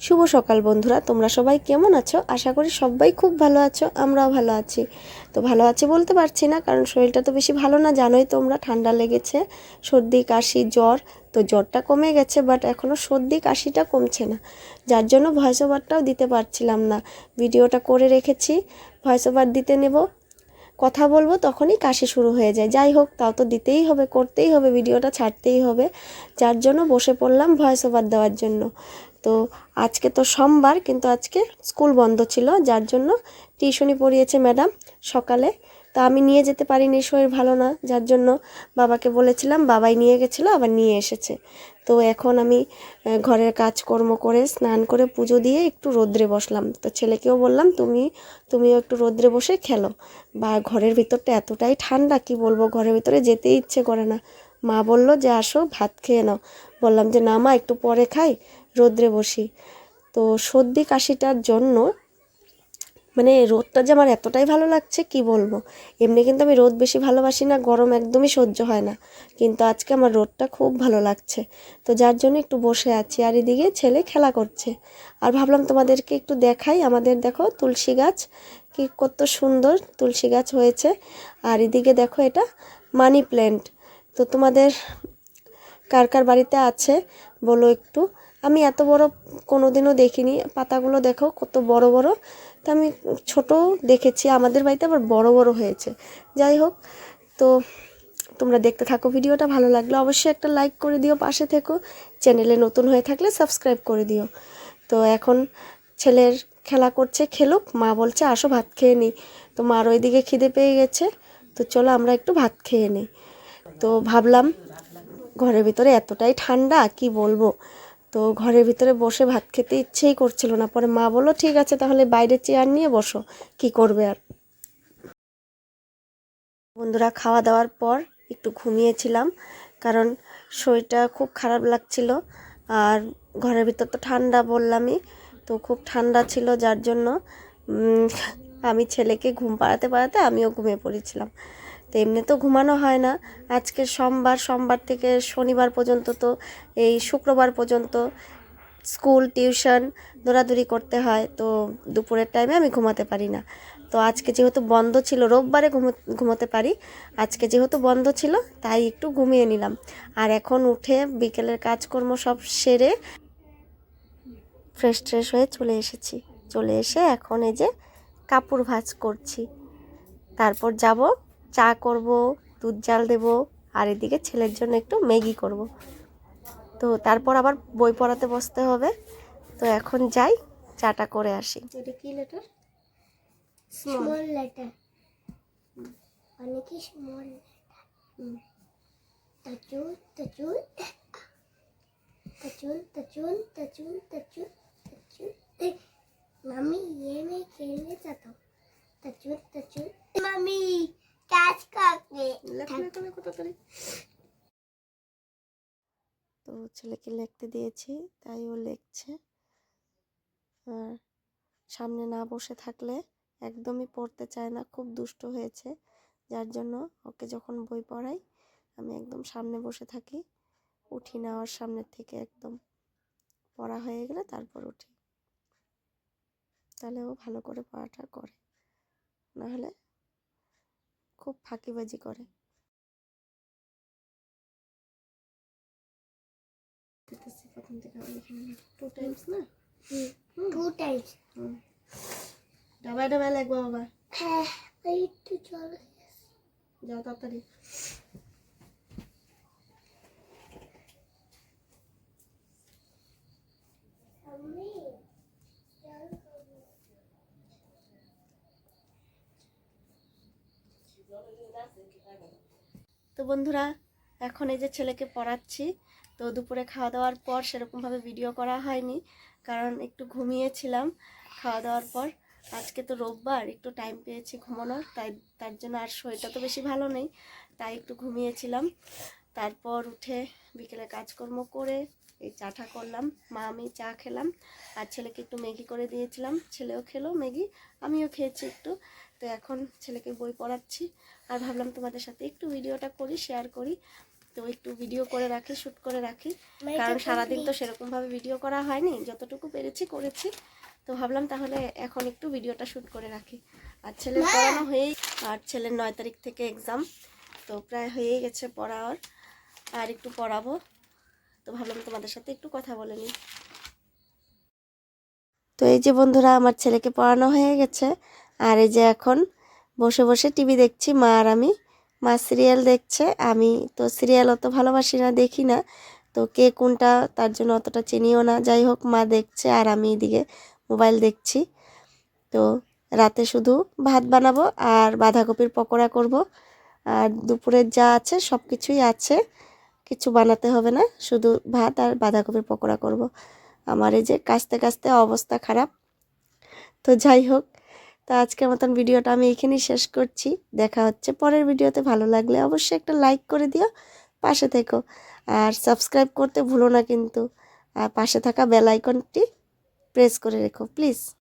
শুভ সকাল বন্ধুরা, তোমরা সবাই কেমন আছো? আশা করি সবাই খুব ভালো আছো, আমরাও ভালো আছি। তো ভালো আছি বলতে পারছি না, কারণ শরীরটা তো বেশি ভালো না, জানোই তোমরা, ঠান্ডা লেগেছে, সর্দি কাশি জ্বর। তো জ্বরটা কমে গেছে, বাট এখনও সর্দি কাশিটা কমছে না, যার জন্য ভয়েস ওভারটাও দিতে পারছিলাম না। ভিডিওটা করে রেখেছি, ভয়েস ওভার দিতে নেব, কথা বলবো তখনই কাশি শুরু হয়ে যায়। যাই হোক, তাও তো দিতেই হবে, করতেই হবে, ভিডিওটা ছাড়তেই হবে, যার জন্য বসে পড়লাম ভয়েস ওভার দেওয়ার জন্য। তো আজকে তো সোমবার, কিন্তু আজকে স্কুল বন্ধ ছিল, যার জন্য টিউশনি পড়িয়েছে ম্যাডাম সকালে। তো আমি নিয়ে যেতে পারিনি, শরীর ভালো না, যার জন্য বাবাকে বলেছিলাম, বাবাই নিয়ে গেছিলো, আবার নিয়ে এসেছে। তো এখন আমি ঘরের কাজকর্ম করে স্নান করে পুজো দিয়ে একটু রোদ্রে বসলাম। তো ছেলেকেও বললাম, তুমিও একটু রোদ্রে বসে খেলো। বা ঘরের ভিতরটা এতটাই ঠান্ডা, কি বলবো, ঘরের ভিতরে যেতেই ইচ্ছে করে না। মা বলল যে আসো ভাত খেয়ে নাও, বললাম যে না মা, একটু পরে খাই, রোদ্রে বসি। তো সর্দি কাশিটার জন্য মানে রোদটা যে আমার এতটাই ভালো লাগছে, কি বলবো। এমনি কিন্তু আমি রোদ বেশি ভালোবাসি না, গরম একদমই সহ্য হয় না, কিন্তু আজকে আমার রোদটা খুব ভালো লাগছে। তো যার জন্য একটু বসে আছি, আর এদিকে ছেলে খেলা করছে। আর ভাবলাম তোমাদেরকে একটু দেখাই, আমাদের দেখো তুলসী গাছ, কি কত সুন্দর তুলসী গাছ হয়েছে। আর এদিকে দেখো, এটা মানি প্ল্যান্ট। তো তোমাদের কার কার বাড়িতে আছে বলো একটু। আমি এত বড় কোনোদিনও দেখিনি, পাতাগুলো দেখো কত বড় বড়। তো আমি ছোট দেখেছি, আমাদের বাড়িতে আবার বড় বড় হয়েছে। যাই হোক, তো তোমরা দেখতে থাকো ভিডিওটা, ভালো লাগলে অবশ্যই একটা লাইক করে দিও, পাশে থেকো, চ্যানেলে নতুন হয়ে থাকলে সাবস্ক্রাইব করে দিও। তো এখন ছেলের খেলা করছে, খেলুক, মা বলছে আসো ভাত খেয়ে নিই। তো মার ওইদিকে খিদে পেয়ে গেছে, তো চলো আমরা একটু ভাত খেয়ে নিই। তো ভাবলাম, ঘরের ভিতরে এতটাই ঠান্ডা, কি বলবো। তো ঘরের ভিতরে বসে ভাত খেতে ইচ্ছেই করছিল না, পরে মা বললো ঠিক আছে তাহলে বাইরে চেয়ার নিয়ে বসো, কি করবে আর। বন্ধুরা, খাওয়া দাওয়ার পর একটু ঘুমিয়েছিলাম, কারণ শরীরটা খুব খারাপ লাগছিল। আর ঘরের ভিতর তো ঠান্ডা বললামই, তো খুব ঠান্ডা ছিল, যার জন্য আমি ছেলেকে ঘুম পাড়াতে পাড়াতে আমিও ঘুমিয়ে পড়েছিলাম। তো এমনি তো ঘুমানো হয় না। আজকে সোমবার থেকে শনিবার পর্যন্ত, তো এই শুক্রবার পর্যন্ত স্কুল টিউশন দৌড়াদৌড়ি করতে হয়, তো দুপুরের টাইমে আমি ঘুমাতে পারি না। তো আজকে যেহেতু বন্ধ ছিল, রোববারে ঘুমোতে পারি, আজকে যেহেতু বন্ধ ছিল তাই একটু ঘুমিয়ে নিলাম। আর এখন উঠে বিকেলের কাজকর্ম সব সেরে ফ্রেশ হয়ে চলে এসে এখন এই যে কাপড় ভাঁজ করছি। তারপর যাব, চা করব, দুধ জাল দেব, আর এদিকে ছেলের জন্য একটু ম্যাগি করব। তো তারপর আবার বই পড়াতে বসতে হবে। তো এখন যাই, চাটা করে আসি। এটা কি লেটার? স্মল লেটার, অনেকই স্মল লেটার। তাচুল তাচুল তাচুল তাচুল তাচুল তাচুল তাচুল। मम्मी ये मैं खेलने जाता हूँ। तचुल तचुल मम्मी कैच करके তো ছেলেকে লিখতে দিয়েছি, তাই ও লিখছে। আর সামনে না বসে থাকলে একদমই পড়তে চায় না, খুব দুষ্ট হয়েছে, যার জন্য ওকে যখন বই পড়াই আমি একদম সামনে বসে থাকি, উঠি না ওর সামনের থেকে, একদম পড়া হয়ে গেলে তারপর উঠি, তাহলে ও ভালো করে পড়াটা করে, নাহলে খুব ফাঁকিবাজি করে। প্রথম থেকে টু টাইমস না, टू टाइम्स ডাবায় ডাবায় লাগবো বাবা। হ্যাঁ, এই তো চলো, যাও তাড়াতাড়ি। मम्मी তো বন্ধুরা, এখন এই যে ছেলেকে পড়াচ্ছি। তো দুপুরে খাওয়া দাওয়ার পর সেরকমভাবে ভিডিও করা হয়নি, কারণ একটু ঘুমিয়েছিলাম খাওয়া দাওয়ার পর। আজকে তো রোববার, একটু টাইম পেয়েছি ঘুমানোর, তার জন্য, আর শরীরটা তো বেশি ভালো নেই, তাই একটু ঘুমিয়েছিলাম। তারপর উঠে বিকেলে কাজকর্ম করে এই চাটা করলাম, মা আমি চা খেলাম, আর ছেলেকে একটু ম্যাগি করে দিয়েছিলাম, ছেলেও খেলো ম্যাগি, আমিও খেয়েছি একটু। তো এখন ছেলেকে বই পড়াচ্ছি, আর ভাবলাম তোমাদের সাথে একটু ভিডিওটা করি, শেয়ার করি। তো একটু ভিডিও করে রাখি, শ্যুট করে রাখি, কারণ সারাদিন তো সেরকমভাবে ভিডিও করা হয়নি, যতটুকু পেরেছি করেছি। তো ভাবলাম তাহলে এখন একটু ভিডিওটা শ্যুট করে রাখি। আর ছেলের পড়ানো হয়েই, আর ছেলের 9 তারিখ থেকে এক্সাম, তো প্রায় হয়েই গেছে পড়া, আর একটু পড়াবো। তো ভাবলাম তোমাদের সাথে একটু কথা বলে নিই। তো এই যে বন্ধুরা, আমার ছেলেকে পড়ানো হয়ে গেছে, আর এই যে এখন বসে বসে টিভি দেখছি মা আর আমি। মা সিরিয়াল দেখছে, আমি তো সিরিয়াল অত ভালোবাসি না, দেখি না, তো কে কোনটা তার জন্য অতটা চিনিও না। যাই হোক, মা দেখছে আর আমি এদিকে মোবাইল দেখছি। তো রাতে শুধু ভাত বানাবো আর বাঁধাকপির পকোড়া করব, আর দুপুরের যা আছে সব কিছুই আছে, কিছু বানাতে হবে না, শুধু ভাত আর বাঁধাকপির পকোড়া করব। আমার এই যে কাস্তে কাস্তে অবস্থা খারাপ। তো যাই হোক, তো আজকের মতন ভিডিওটা আমি এখানেই শেষ করছি। দেখা হচ্ছে পরের ভিডিওতে। ভালো লাগলে অবশ্যই একটা লাইক করে দিও, পাশে থেকো, আর সাবস্ক্রাইব করতে ভুলো না কিন্তু, আর পাশে থাকা বেল আইকনটি প্রেস করে রেখো প্লিজ।